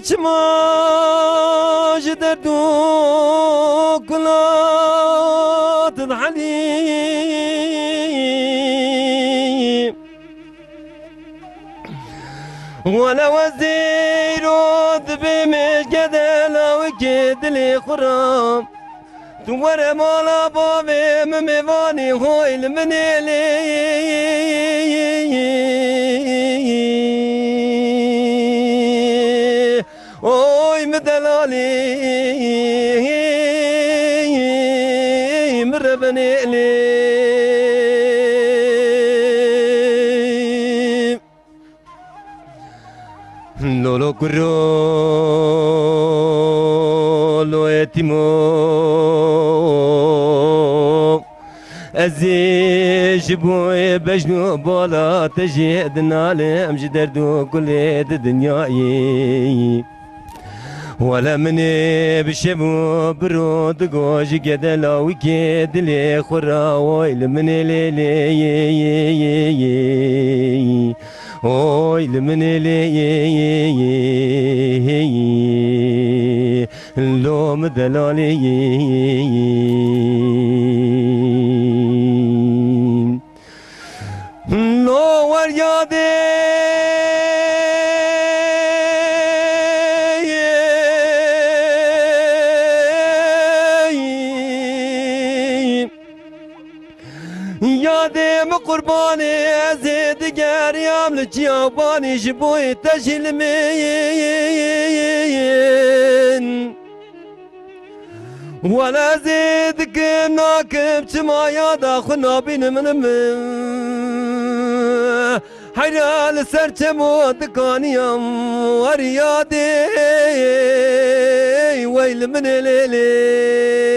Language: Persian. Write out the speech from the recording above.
چما جدر دو كلات الحليم ولا وزير ذبي مش قدلا وكيد لي خرام تور مالا بابي مميواني هوي المنيلي اوي مدلالي مربني لي لولو كرو لو يتيمو ازيش بوي بجنو بولا تجيد نالم جدردو كل دنياي ولا مني بشبو برود قوش قدلا وكيد لي خرا ويل مني لي اوي لمن لي لوم دلالي لو وريادي يادم قرباني زيد قريام لجياباني جبوي تجلمين ولا زيد كناكب تما يادا خنا بين من حيرال سرتمو دكانيام وريادي ويل من ليلي